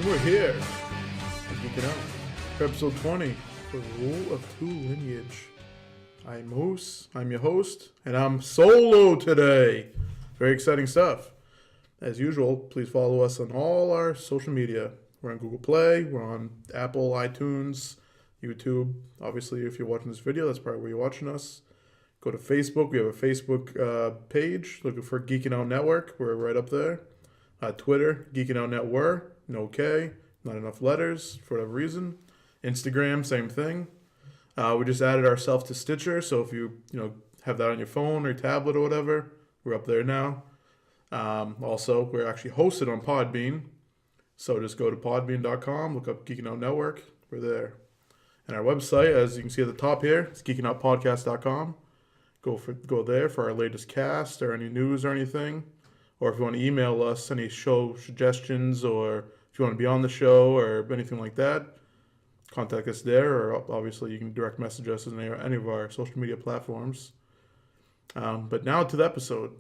we're here. Geeking out. For episode 20 for Rule of Two Lineage. I'm Moose, I'm your host, and I'm solo today. Very exciting stuff. As usual, please follow us on all our social media. We're on Google Play, we're on Apple, iTunes, YouTube. Obviously, if you're watching this video, that's probably where you're watching us. Go to Facebook. We have a Facebook page looking for Geeking Out Network. We're right up there. Twitter, Geeking Out Network, no K, not enough letters for whatever reason. Instagram, same thing. We just added ourselves to Stitcher, so if you have that on your phone or tablet or whatever, we're up there now. Also, we're actually hosted on Podbean, so just go to podbean.com, look up Geeking Out Network, we're there. And our website, as you can see at the top here, it's geekingoutpodcast.com. Go there for our latest cast or any news or anything. Or if you want to email us any show suggestions, or if you want to be on the show or anything like that, contact us there. Or obviously you can direct message us on any of our social media platforms. But now to the episode.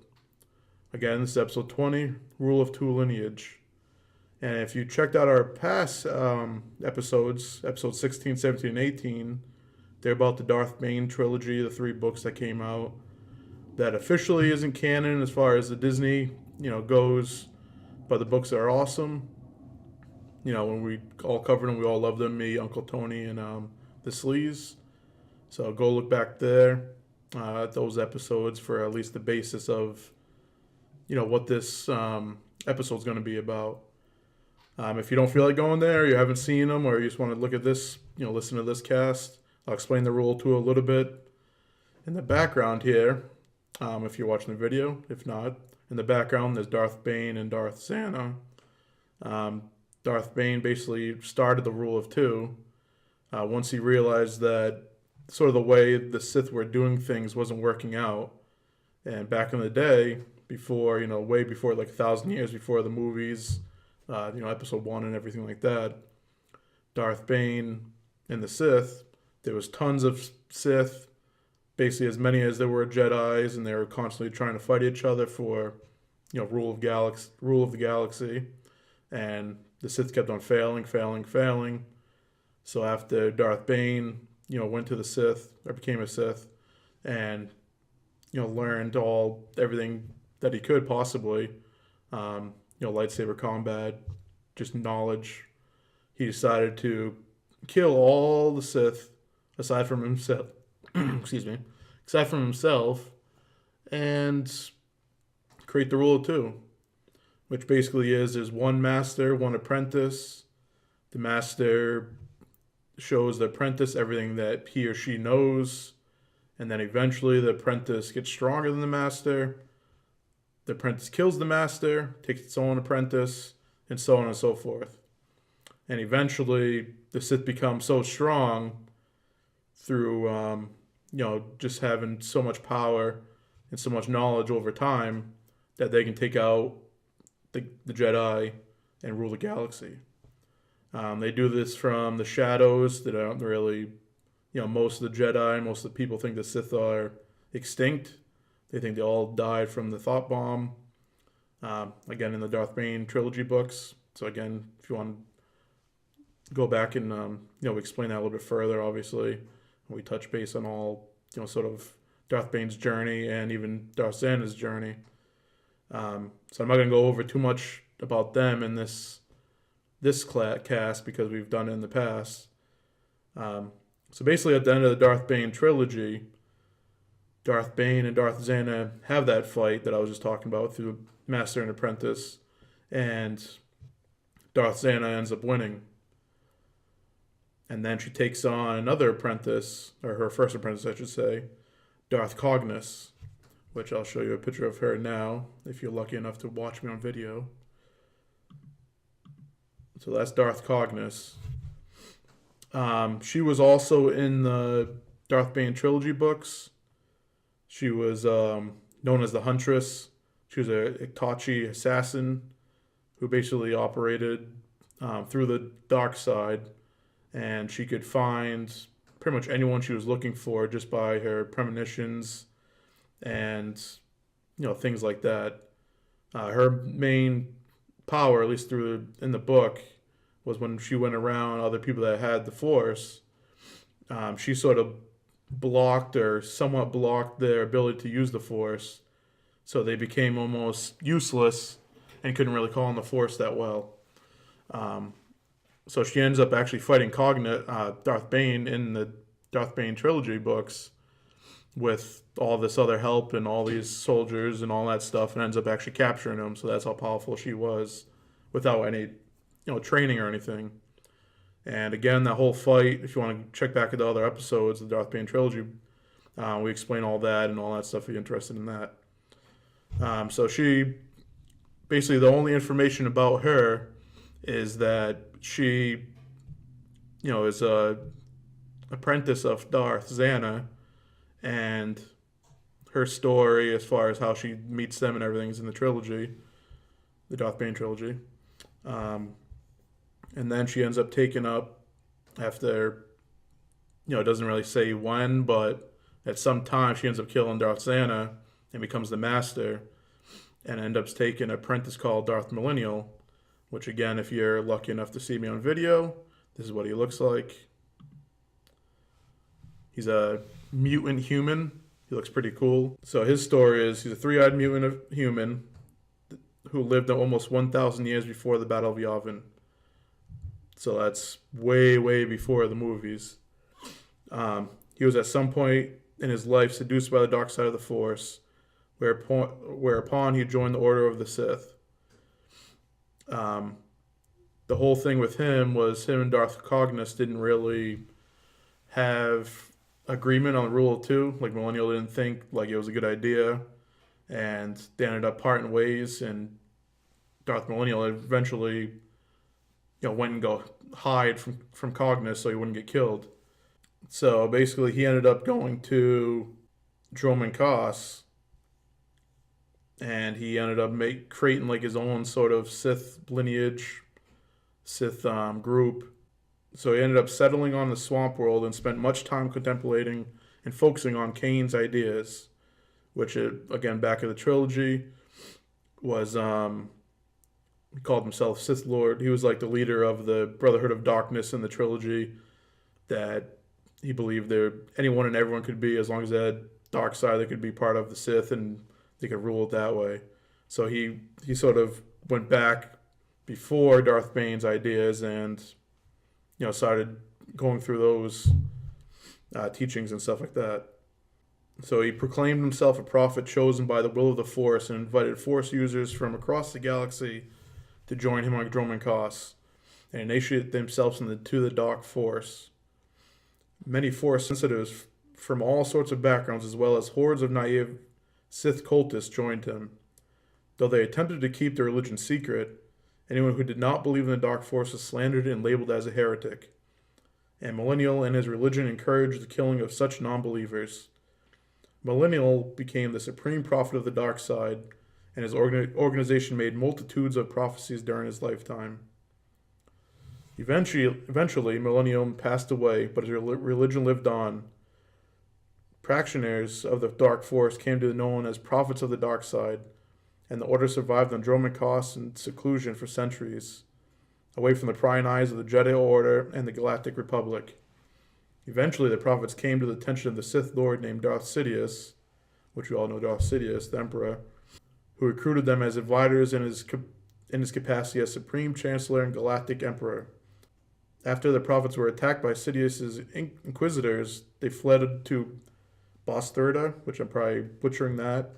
Again, this is episode 20, Rule of Two Lineage. And if you checked out our past episodes 16, 17, and 18, they're about the Darth Bane trilogy, the 3 books that came out. That officially isn't canon as far as the Disney, goes, but the books are awesome. When we all covered them, we all loved them. Me, Uncle Tony, and the Sleaze. So go look back there at those episodes for at least the basis of, what this episode's going to be about. If you don't feel like going there, you haven't seen them, or you just want to look at this, listen to this cast, I'll explain the Rule 2 a little bit. In the background here, if you're watching the video. If not, in the background, there's Darth Bane and Darth Zana. Darth Bane basically started the Rule of Two once he realized that sort of the way the Sith were doing things wasn't working out. And back in the day, before, way before, like 1,000 years before the movies, episode 1 and everything like that, Darth Bane and the Sith, there was tons of Sith, basically as many as there were Jedis, and they were constantly trying to fight each other for, rule of the galaxy, and the Sith kept on failing. So after Darth Bane, went to the Sith, or became a Sith, and, learned everything that he could possibly, lightsaber combat, just knowledge, he decided to kill all the Sith, aside from himself, and create the Rule of Two, which basically is one master, one apprentice. The master shows the apprentice everything that he or she knows, and then eventually the apprentice gets stronger than the master. The apprentice kills the master, takes its own apprentice, and so on and so forth. And eventually the Sith become so strong through just having so much power and so much knowledge over time that they can take out the Jedi and rule the galaxy. They do this from the shadows that aren't really, most of the Jedi, most of the people think the Sith are extinct. They think they all died from the thought bomb. Again, in the Darth Bane trilogy books. So again, if you want to go back and, explain that a little bit further, obviously. We touch base on all, sort of Darth Bane's journey and even Darth Xana's journey. So I'm not going to go over too much about them in this cast because we've done it in the past. So basically at the end of the Darth Bane trilogy, Darth Bane and Darth Xana have that fight that I was just talking about through Master and Apprentice, and Darth Xana ends up winning. And then she takes on another apprentice, or her first apprentice, I should say, Darth Cognis, which I'll show you a picture of her now, if you're lucky enough to watch me on video. So that's Darth Cognis. She was also in the Darth Bane trilogy books. She was known as the Huntress. She was a Itachi assassin who basically operated through the dark side. And she could find pretty much anyone she was looking for just by her premonitions and, things like that. Her main power, at least in the book, was when she went around other people that had the Force, she sort of blocked or somewhat blocked their ability to use the Force, so they became almost useless and couldn't really call on the Force that well. So she ends up actually fighting Darth Bane in the Darth Bane trilogy books with all this other help and all these soldiers and all that stuff, and ends up actually capturing him. So that's how powerful she was without any, training or anything. And again, that whole fight, if you want to check back at the other episodes of the Darth Bane trilogy, we explain all that and all that stuff if you're interested in that. So she, basically the only information about her is that she, is a apprentice of Darth Xana, and her story as far as how she meets them and everything is in the trilogy, the Darth Bane trilogy. And then she ends up taking up after, it doesn't really say when, but at some time she ends up killing Darth Xana and becomes the master, and ends up taking an apprentice called Darth Millennial, which again, if you're lucky enough to see me on video, this is what he looks like. He's a mutant human. He looks pretty cool. So his story is he's a three-eyed mutant human who lived almost 1,000 years before the Battle of Yavin. So that's way, way before the movies. He was at some point in his life seduced by the dark side of the Force, whereupon he joined the Order of the Sith. The whole thing with him was him and Darth Cognis didn't really have agreement on the Rule of Two. Like, Millennial didn't think like it was a good idea, and they ended up parting ways, and Darth Millennial eventually went and hide from Cognis so he wouldn't get killed. So basically he ended up going to Dromund Kaas, and he ended up creating like his own sort of Sith lineage, Sith group. So he ended up settling on the swamp world and spent much time contemplating and focusing on Kane's ideas, which, again, back in the trilogy, was, he called himself Sith Lord. He was like the leader of the Brotherhood of Darkness in the trilogy, that he believed anyone and everyone could be, as long as they had dark side, they could be part of the Sith and they could rule it that way. So he sort of went back before Darth Bane's ideas and started going through those teachings and stuff like that. So he proclaimed himself a prophet chosen by the will of the Force and invited Force users from across the galaxy to join him on Dromund Kaas and initiate themselves into the Dark Force. Many Force sensitives from all sorts of backgrounds, as well as hordes of naive Sith cultists, joined him. Though they attempted to keep their religion secret, anyone who did not believe in the Dark Force was slandered and labeled as a heretic. And Millennial and his religion encouraged the killing of such non-believers. Millennial became the supreme prophet of the dark side, and his organization made multitudes of prophecies during his lifetime. Eventually, Millennial passed away, but his religion lived on. Practitioners of the Dark Force came to be known as prophets of the dark side, and the order survived on Dromund Kaas in seclusion for centuries, away from the prying eyes of the Jedi Order and the Galactic Republic. Eventually, the prophets came to the attention of the Sith Lord named Darth Sidious, which we all know Darth Sidious, the Emperor, who recruited them as advisors in his capacity as Supreme Chancellor and Galactic Emperor. After the prophets were attacked by Sidious's inquisitors, they fled to Bosthurda, which I'm probably butchering that.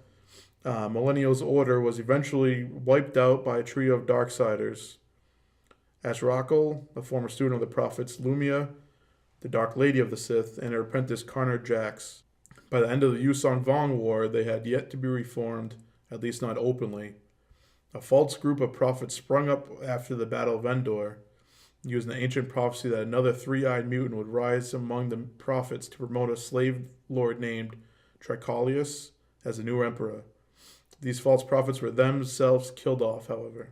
Millennial's order was eventually wiped out by a trio of Darksiders. Ashrakal, a former student of the prophets, Lumia, the Dark Lady of the Sith, and her apprentice Karnar Jax. By the end of the Yusong Vong War, they had yet to be reformed, at least not openly. A false group of prophets sprung up after the Battle of Endor, using the ancient prophecy that another three-eyed mutant would rise among the prophets to promote a slave lord named Tricolius as the new emperor. These false prophets were themselves killed off, however.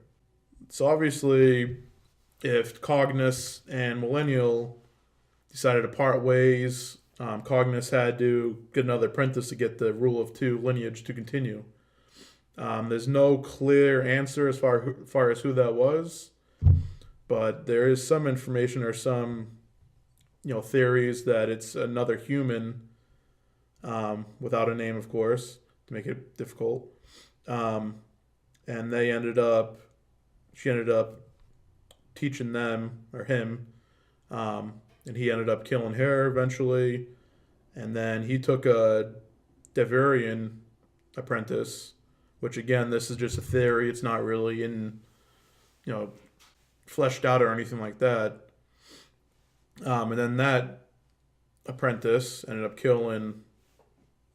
So obviously, if Cognis and Millennial decided to part ways, Cognis had to get another apprentice to get the Rule of Two lineage to continue. There's no clear answer as far as who that was. but there is some information or some theories that it's another human, without a name, of course, to make it difficult. Um, and she ended up teaching them or him, and he ended up killing her eventually. And then he took a Devurian apprentice, which again, this is just a theory. It's not really you know, fleshed out or anything like that. And then that apprentice ended up killing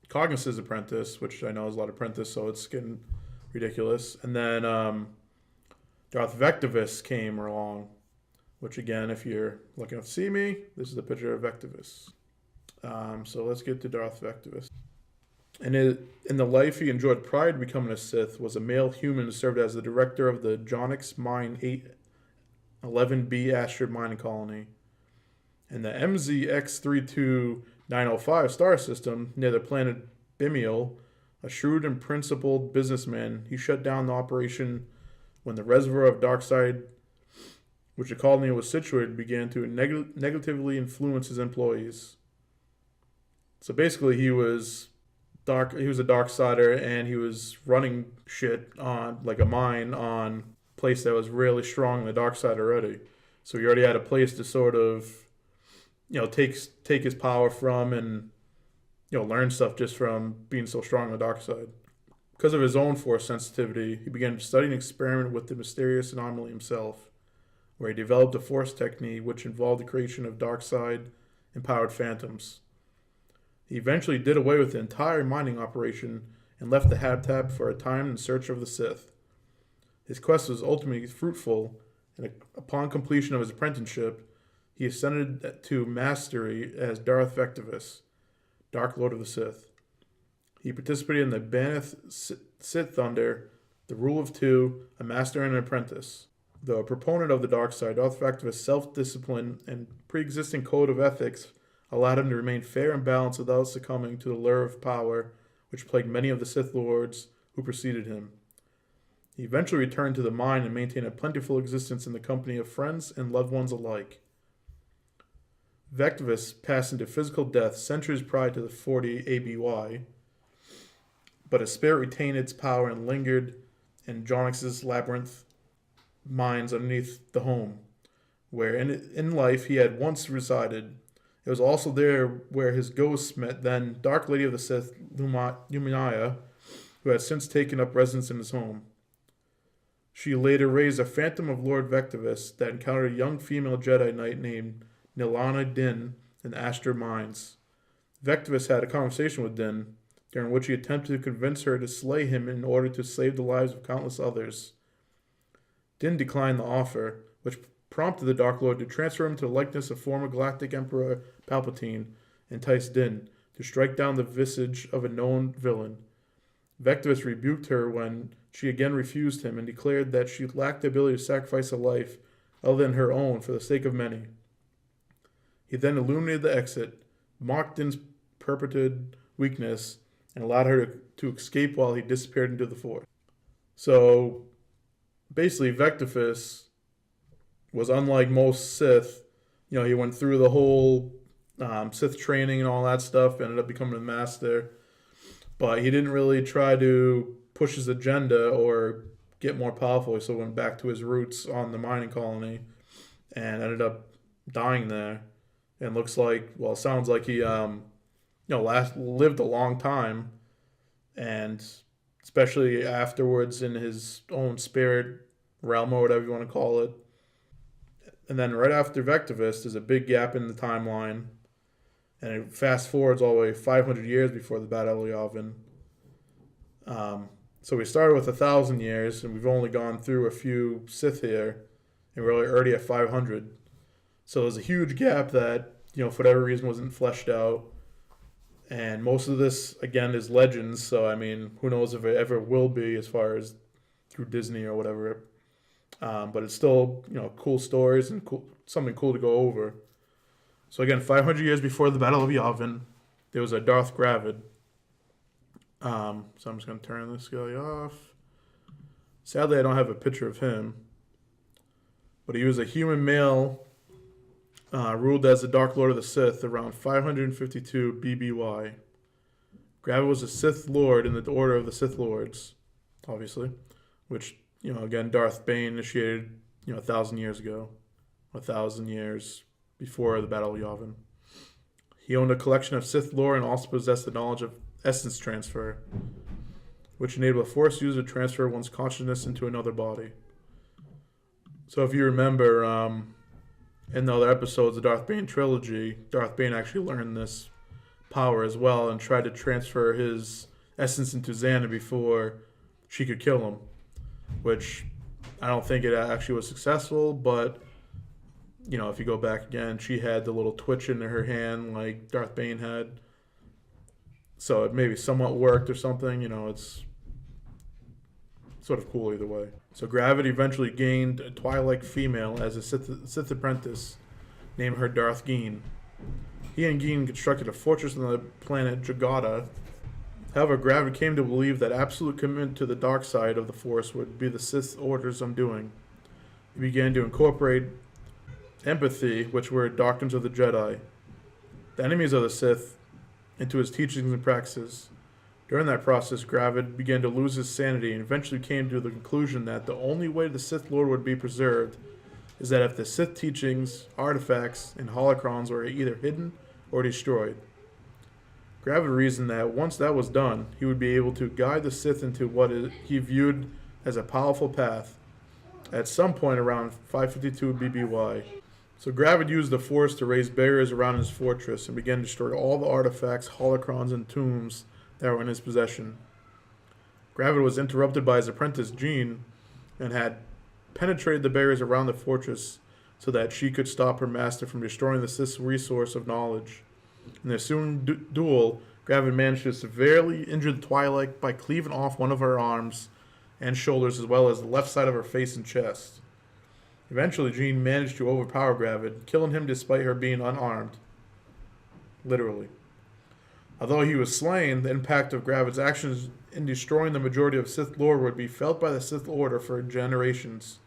Cognus's apprentice, which I know is a lot of apprentice, so it's getting ridiculous. And then Darth Vectivus came along, which again, if you're looking to see me, this is a picture of Vectivus. So let's get to Darth Vectivus. And in the life he enjoyed prior to becoming a Sith was a male human who served as the director of the Jonix Mine 811B asteroid mining colony. In the MZX32905 star system near the planet Bimiel, a shrewd and principled businessman, he shut down the operation when the reservoir of dark side, which the colony was situated, began to negatively influence his employees. So basically, he was a dark sider, and he was running shit on like a mine on a place that was really strong in the dark side already. So he already had a place to sort of take his power from, and learn stuff just from being so strong on the dark side. Because of his own force sensitivity, he began to study and experiment with the mysterious anomaly himself, where he developed a force technique which involved the creation of dark side empowered phantoms. He eventually did away with the entire mining operation and left the habitat for a time in search of the Sith. His quest was ultimately fruitful, and upon completion of his apprenticeship, he ascended to mastery as Darth Vectivus, Dark Lord of the Sith. He participated in the Baneth Sith Thunder, the Rule of Two, a master and an apprentice. Though a proponent of the dark side, Darth Vectivus' self-discipline and pre-existing code of ethics allowed him to remain fair and balanced without succumbing to the lure of power which plagued many of the Sith Lords who preceded him. He eventually returned to the mine and maintained a plentiful existence in the company of friends and loved ones alike. Vectivus passed into physical death centuries prior to the 40 ABY, but his spirit retained its power and lingered in Jonix's labyrinth mines underneath the home, where in life he had once resided. It was also there where his ghost met then Dark Lady of the Sith, Luminia, who had since taken up residence in his home. She later raised a phantom of Lord Vectivus that encountered a young female Jedi Knight named Nilana Din in the Ashtar Mines. Vectivus had a conversation with Din, during which he attempted to convince her to slay him in order to save the lives of countless others. Din declined the offer, which prompted the Dark Lord to transfer him to the likeness of former Galactic Emperor Palpatine, and entice Din to strike down the visage of a known villain. Vectivus rebuked her when she again refused him and declared that she lacked the ability to sacrifice a life other than her own for the sake of many. He then illuminated the exit, mocked Din's perpetrated weakness, and allowed her to escape while he disappeared into the Force. So, basically, Vectivus was unlike most Sith. He went through the whole Sith training and all that stuff, ended up becoming a master. But he didn't really try to push his agenda or get more powerful. So he went back to his roots on the mining colony and ended up dying there. And sounds like he lived a long time, and especially afterwards in his own spirit realm or whatever you want to call it. And then right after Vectivus, there's a big gap in the timeline, and it fast forwards all the way 500 years before the Battle of Yavin. So we started with 1,000 years, and we've only gone through a few Sith here, and we're already at 500. So there's a huge gap that, for whatever reason wasn't fleshed out. And most of this, again, is legends. So, who knows if it ever will be as far as through Disney or whatever. But it's still, cool stories and something cool to go over. So again, 500 years before the Battle of Yavin, there was a Darth Gravid. So I'm just going to turn this guy off. Sadly, I don't have a picture of him. but he was a human male, ruled as the Dark Lord of the Sith around 552 BBY. Gravid was a Sith Lord in the Order of the Sith Lords, obviously, which, again, Darth Bane initiated, 1,000 years ago, 1,000 years before the Battle of Yavin. He owned a collection of Sith lore and also possessed the knowledge of essence transfer, which enabled a Force user to transfer one's consciousness into another body. So if you remember, in the other episodes of the Darth Bane trilogy, Darth Bane actually learned this power as well and tried to transfer his essence into Xana before she could kill him, which I don't think it actually was successful, but if you go back again, she had the little twitch in her hand like Darth Bane had, so it maybe somewhat worked or something. It's sort of cool either way. So Gravid eventually gained a Twilight female as a Sith apprentice, named her Darth Geen. He and Geen constructed a fortress on the planet Jagata. However, Gravid came to believe that absolute commitment to the dark side of the Force would be the Sith Order's undoing. He began to incorporate empathy, which were doctrines of the Jedi, the enemies of the Sith, into his teachings and practices. During that process, Gravid began to lose his sanity and eventually came to the conclusion that the only way the Sith Lord would be preserved is that if the Sith teachings, artifacts, and holocrons were either hidden or destroyed. Gravid reasoned that once that was done, he would be able to guide the Sith into what he viewed as a powerful path at some point around 552 BBY. So Gravid used the Force to raise barriers around his fortress and began to destroy all the artifacts, holocrons, and tombs that were in his possession. Gravid was interrupted by his apprentice Jean and had penetrated the barriers around the fortress so that she could stop her master from destroying the Sith's resource of knowledge. In their ensuing duel, Gravid managed to severely injure the Twilight by cleaving off one of her arms and shoulders as well as the left side of her face and chest. Eventually, Jean managed to overpower Gravid, killing him despite her being unarmed. Literally. Although he was slain, the impact of Gravid's actions in destroying the majority of Sith lore would be felt by the Sith Order for generations,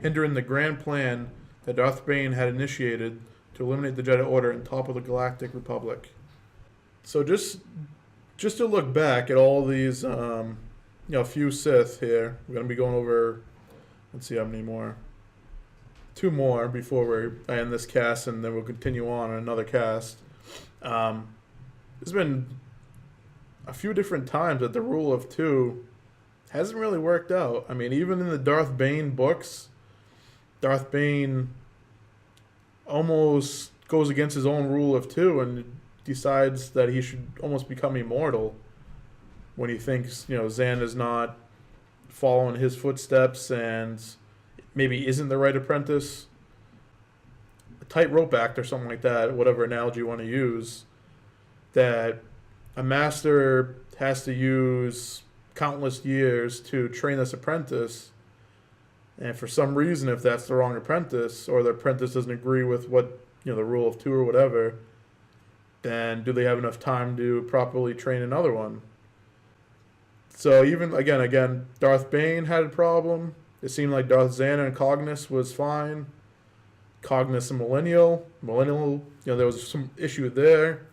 hindering the grand plan that Darth Bane had initiated to eliminate the Jedi Order and topple the Galactic Republic. So just to look back at all these, few Sith here, we're going to be going over, let's see how many more. 2 more before we end this cast, and then we'll continue on another cast. There's been a few different times that the Rule of Two hasn't really worked out. I mean, even in the Darth Bane books, Darth Bane almost goes against his own Rule of Two and decides that he should almost become immortal when he thinks, Xan is not following his footsteps and maybe isn't the right apprentice. A tightrope act or something like that, whatever analogy you want to use, that a master has to use countless years to train this apprentice, and for some reason, if that's the wrong apprentice, or the apprentice doesn't agree with what, the Rule of Two or whatever, then do they have enough time to properly train another one? So even, again, Darth Bane had a problem. It seemed like Darth Xana and Cognis was fine. Cognis and Millennial, there was some issue there.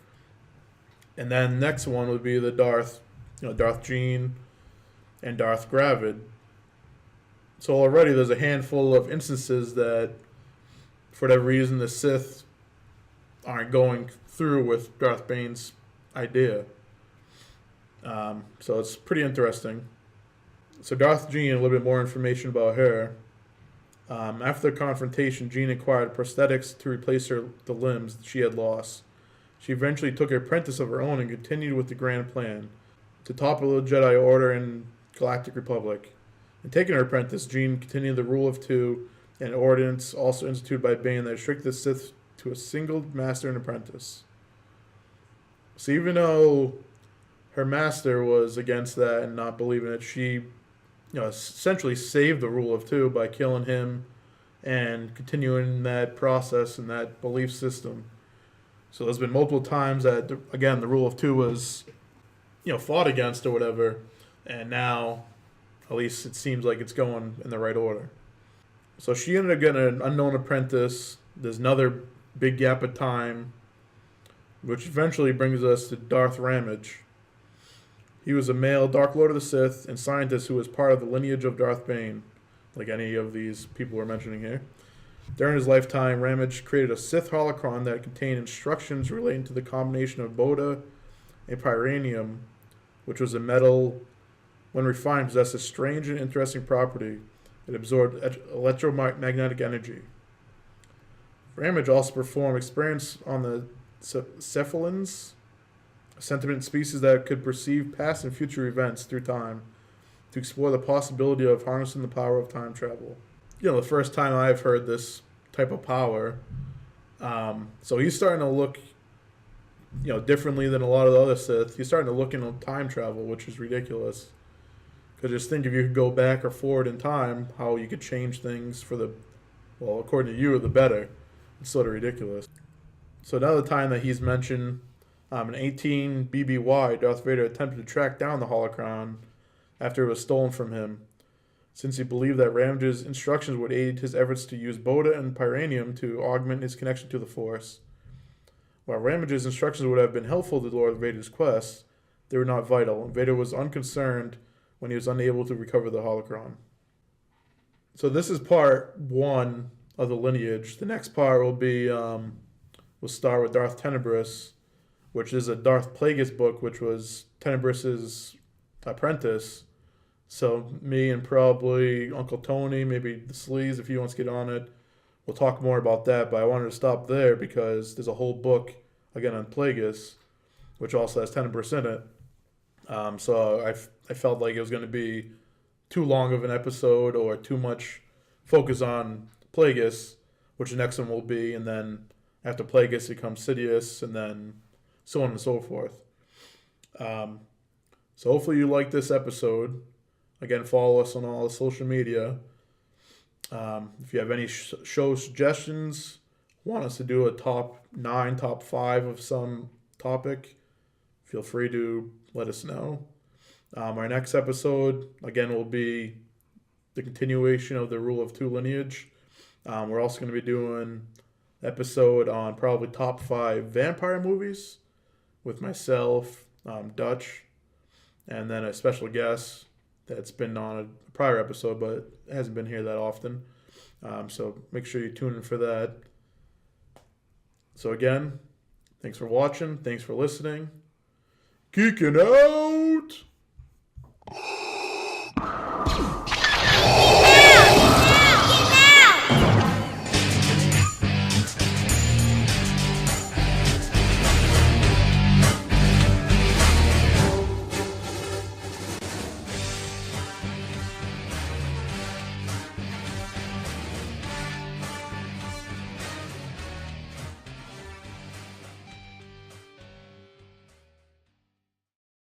And then next one would be the Darth Jean and Darth Gravid. So already there's a handful of instances that, for whatever reason, the Sith aren't going through with Darth Bane's idea. So it's pretty interesting. So Darth Jean, a little bit more information about her. After the confrontation, Jean acquired prosthetics to replace the limbs she had lost. She eventually took an apprentice of her own and continued with the grand plan to topple the Jedi Order and Galactic Republic. In taking her apprentice, Jean continued the Rule of Two, an ordinance also instituted by Bane that restricted the Sith to a single master and apprentice. So even though her master was against that and not believing it, she essentially saved the Rule of Two by killing him and continuing that process and that belief system. So there's been multiple times that, again, the Rule of Two was, fought against or whatever, and now, at least it seems like it's going in the right order. So she ended up getting an unknown apprentice. There's another big gap of time, which eventually brings us to Darth Ramage. He was a male Dark Lord of the Sith and scientist who was part of the lineage of Darth Bane, like any of these people we're mentioning here. During his lifetime, Ramage created a Sith holocron that contained instructions relating to the combination of Boda and Pyranium, which was a metal, when refined, possessed a strange and interesting property. It absorbed electromagnetic energy. Ramage also performed experiments on the cephalins, a sentient species that could perceive past and future events through time, to explore the possibility of harnessing the power of time travel. The first time I've heard this type of power. So he's starting to look, differently than a lot of the other Sith. He's starting to look into time travel, which is ridiculous. Because just think if you could go back or forward in time, how you could change things for the, well, according to you, the better. It's sort of ridiculous. So another time that he's mentioned, in 18 BBY, Darth Vader attempted to track down the holocron after it was stolen from him, since he believed that Ramage's instructions would aid his efforts to use Boda and Pyranium to augment his connection to the Force. While Ramage's instructions would have been helpful to Lord Vader's quest, they were not vital, and Vader was unconcerned when he was unable to recover the holocron. So this is part 1 of the lineage. The next part will be, we'll start with Darth Tenebrous, which is a Darth Plagueis book, which was Tenebrous's apprentice. So me and probably Uncle Tony, maybe the Sleaze if he wants to get on it, we'll talk more about that. But I wanted to stop there because there's a whole book, again, on Plagueis, which also has Tenebrous in it. So I felt like it was going to be too long of an episode or too much focus on Plagueis, which the next one will be. And then after Plagueis, it comes Sidious, and then so on and so forth. So hopefully you like this episode. Again, follow us on all the social media. If you have any show suggestions, want us to do a top 9, top 5 of some topic, feel free to let us know. Our next episode, again, will be the continuation of the Rule of Two lineage. We're also going to be doing an episode on probably top 5 vampire movies with myself, Dutch, and then a special guest that's been on a prior episode, but hasn't been here that often. So make sure you tune in for that. So again, thanks for watching. Thanks for listening. Geeking out!